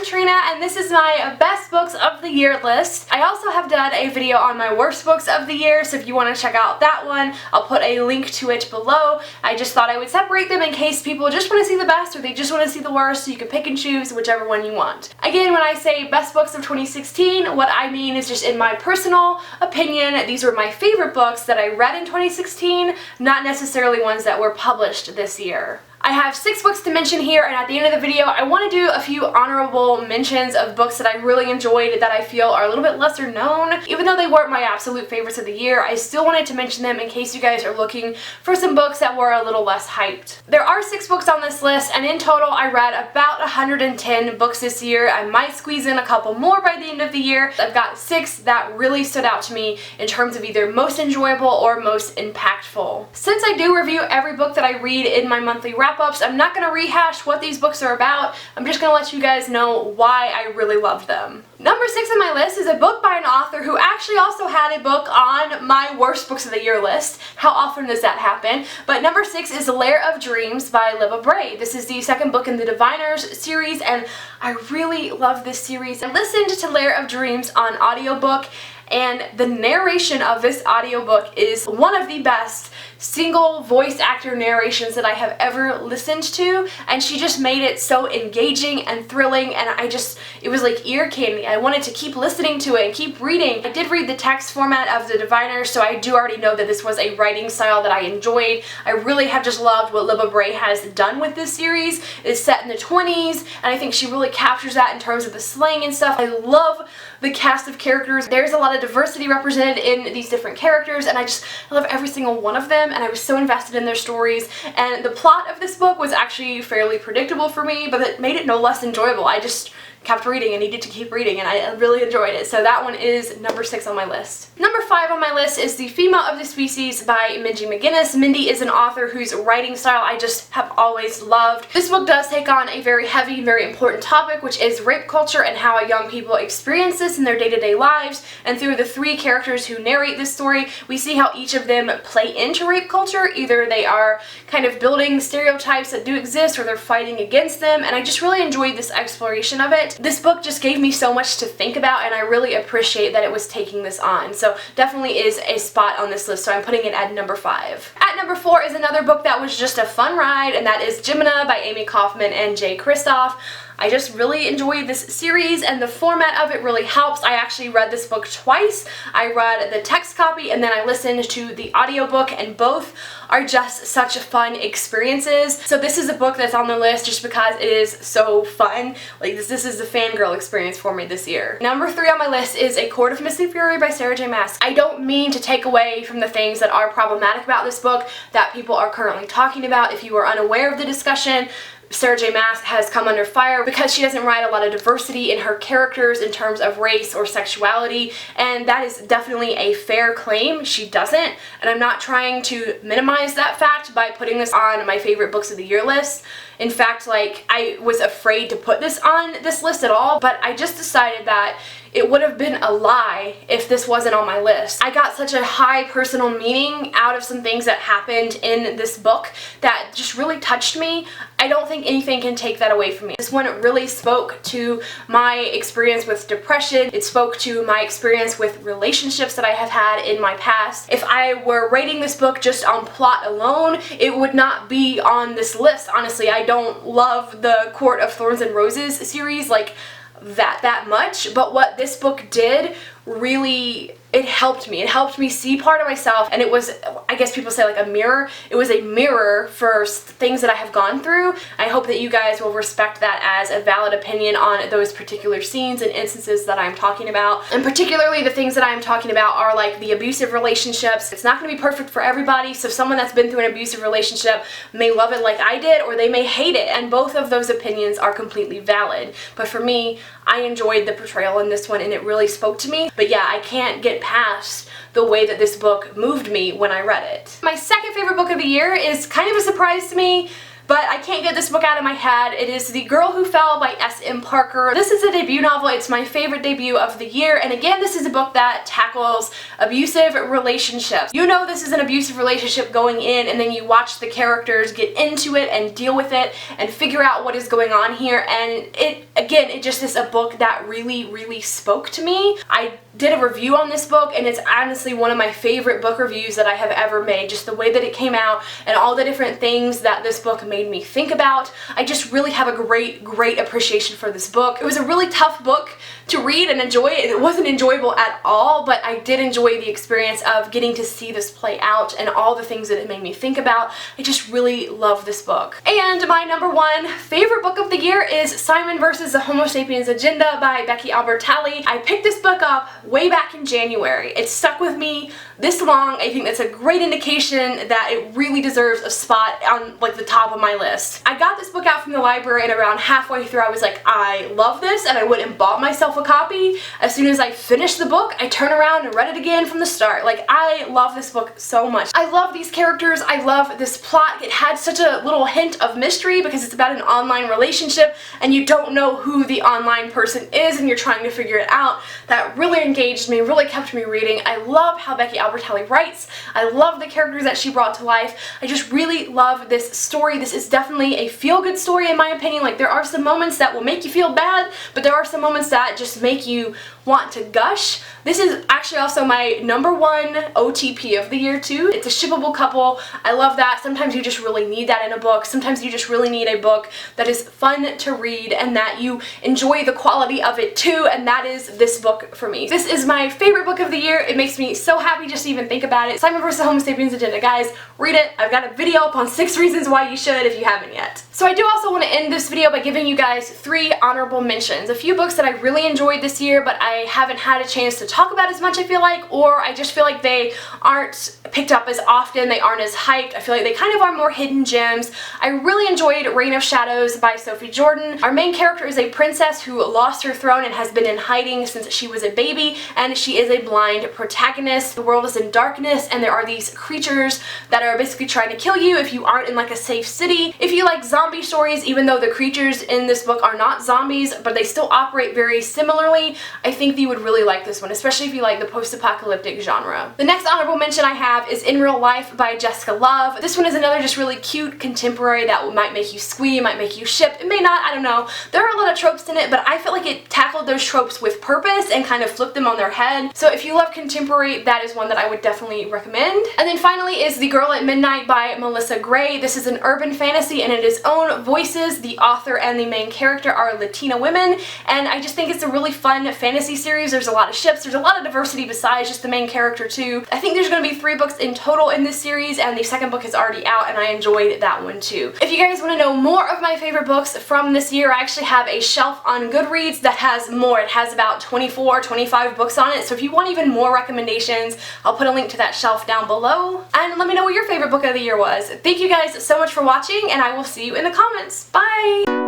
Trina, and this is my best books of the year list. I also have done a video on my worst books of the year, so if you want to check out that one, I'll put a link to it below. I just thought I would separate them in case people just want to see the best or they just want to see the worst, so you can pick and choose whichever one you want. Again, when I say best books of 2016, what I mean is just in my personal opinion, these were my favorite books that I read in 2016, not necessarily ones that were published this year. I have 6 books to mention here, and at the end of the video I want to do a few honorable mentions of books that I really enjoyed that I feel are a little bit lesser known. Even though they weren't my absolute favorites of the year, I still wanted to mention them in case you guys are looking for some books that were a little less hyped. There are 6 books on this list, and in total I read about 110 books this year. I might squeeze in a couple more by the end of the year. I've got 6 that really stood out to me in terms of either most enjoyable or most impactful. Since I do review every book that I read in my monthly wrap-ups, I'm not going to rehash what these books are about. I'm just going to let you guys know why I really love them. Number 6 on my list is a book by an author who actually also had a book on my worst books of the year list. How often does that happen? But number 6 is Lair of Dreams by Libba Bray. This is the second book in the Diviners series, and I really love this series. I listened to Lair of Dreams on audiobook, and the narration of this audiobook is one of the best single voice actor narrations that I have ever listened to, and she just made it so engaging and thrilling, and it was like ear candy. I wanted to keep listening to it and keep reading. I did read the text format of the Diviners, so I do already know that this was a writing style that I enjoyed. I really have just loved what Libba Bray has done with this series. It's set in the 20s, and I think she really captures that in terms of the slang and stuff. I love the cast of characters. There's a lot of diversity represented in these different characters, and I love every single one of them, and I was so invested in their stories. And the plot of this book was actually fairly predictable for me, but it made it no less enjoyable. I just kept reading and needed to keep reading, and I really enjoyed it. So that one is number 6 on my list. Number 5 on my list is The Female of the Species by Mindy McGinnis. Mindy is an author whose writing style I just have always loved. This book does take on a very heavy, very important topic, which is rape culture and how young people experience this in their day-to-day lives. And through the 3 characters who narrate this story, we see how each of them play into rape culture. Either they are kind of building stereotypes that do exist, or they're fighting against them, and I just really enjoyed this exploration of it. This book just gave me so much to think about, and I really appreciate that it was taking this on. So definitely is a spot on this list, so I'm putting it at number 5. At number 4 is another book that was just a fun ride, and that is Gemina by Amy Kaufman and Jay Kristoff. I just really enjoyed this series, and the format of it really helps. I actually read this book twice. I read the text copy and then I listened to the audiobook, and both are just such fun experiences. So this is a book that's on the list just because it is so fun. Like this is the fangirl experience for me this year. Number 3 on my list is A Court of Mist and Fury by Sarah J Maas. I don't mean to take away from the things that are problematic about this book that people are currently talking about. If you are unaware of the discussion, Sarah J Maas has come under fire because she doesn't write a lot of diversity in her characters in terms of race or sexuality, and that is definitely a fair claim. She doesn't, and I'm not trying to minimize that fact by putting this on my favorite books of the year list. In fact, like, I was afraid to put this on this list at all, but I just decided that it would have been a lie if this wasn't on my list. I got such a high personal meaning out of some things that happened in this book that just really touched me. I don't think anything can take that away from me. This one really spoke to my experience with depression. It spoke to my experience with relationships that I have had in my past. If I were rating this book just on plot alone, it would not be on this list. Honestly, I don't love the Court of Thorns and Roses series like that much, but what this book did really, it helped me. It helped me see part of myself, and it was, I guess people say, like a mirror. It was a mirror for things that I have gone through. I hope that you guys will respect that as a valid opinion on those particular scenes and instances that I'm talking about. And particularly the things that I'm talking about are like the abusive relationships. It's not going to be perfect for everybody, so someone that's been through an abusive relationship may love it like I did, or they may hate it, and both of those opinions are completely valid. But for me, I enjoyed the portrayal in this one, and it really spoke to me. But yeah, I can't get past the way that this book moved me when I read it. My second favorite book of the year is kind of a surprise to me, but I can't get this book out of my head. It is The Girl Who Fell by S. M. Parker. This is a debut novel. It's my favorite debut of the year, and again, this is a book that tackles abusive relationships. You know this is an abusive relationship going in, and then you watch the characters get into it and deal with it and figure out what is going on here, and it just is a book that really spoke to me. I did a review on this book, and it's honestly one of my favorite book reviews that I have ever made. Just the way that it came out and all the different things that this book made me think about. I just really have a great appreciation for this book. It was a really tough book to read and enjoy. It wasn't enjoyable at all, but I did enjoy the experience of getting to see this play out and all the things that it made me think about. I just really love this book. And my number one favorite book of the year is Simon vs. the Homo Sapiens Agenda by Becky Albertalli. I picked this book up way back in January. It stuck with me this long. I think that's a great indication that it really deserves a spot on like the top of my list. I got this book out from the library, and around halfway through I was like, I love this, and I went and bought myself a copy. As soon as I finished the book, I turned around and read it again from the start. Like, I love this book so much. I love these characters. I love this plot. It had such a little hint of mystery because it's about an online relationship and you don't know who the online person is and you're trying to figure it out. That really engaged me, really kept me reading. I love how Becky Albertalli writes. I love the characters that she brought to life. I just really love this story. This is definitely a feel-good story in my opinion. Like, there are some moments that will make you feel bad, but there are some moments that just make you want to gush. This is actually also my number one OTP of the year too. It's a shippable couple. I love that. Sometimes you just really need that in a book. Sometimes you just really need a book that is fun to read and that you enjoy the quality of it too, and that is this book for me. This is my favorite book of the year. It makes me so happy just to even think about it. Simon vs. Homo Sapiens Agenda. Guys, read it. I've got a video up on 6 reasons why you should if you haven't yet. So I do also want to end this video by giving you guys 3 honorable mentions. A few books that I really enjoyed this year but I haven't had a chance to talk about as much, I feel like, or I just feel like they aren't picked up as often, they aren't as hyped. I feel like they kind of are more hidden gems. I really enjoyed Reign of Shadows by Sophie Jordan. Our main character is a princess who lost her throne and has been in hiding since she was a baby, and she is a blind protagonist. The world is in darkness and there are these creatures that are basically trying to kill you if you aren't in like a safe city. If you like zombie stories, even though the creatures in this book are not zombies, but they still operate very similarly, I think you would really like this one, especially if you like the post-apocalyptic genre. The next honorable mention I have is In Real Life by Jessica Love. This one is another just really cute contemporary that might make you squee, might make you ship. It may not, I don't know. There are a lot of tropes in it, but I feel like it tackled those tropes with purpose and kind of flipped them on their head. So if you love contemporary, that is one that I would definitely recommend. And then finally is The Girl at Midnight by Melissa Gray. This is an urban fantasy and it is own voices. The author and the main character are Latina women, and I just think it's a really fun fantasy series. There's a lot of ships, there's a lot of diversity besides just the main character too. I think there's going to be 3 books in total in this series, and the second book is already out and I enjoyed that one too. If you guys want to know more of my favorite books from this year, I actually have a shelf on Goodreads that has more. It has about 24, 25 books on it, so if you want even more recommendations, I'll put a link to that shelf down below. And let me know what your favorite book of the year was. Thank you guys so much for watching, and I will see you in the comments. Bye!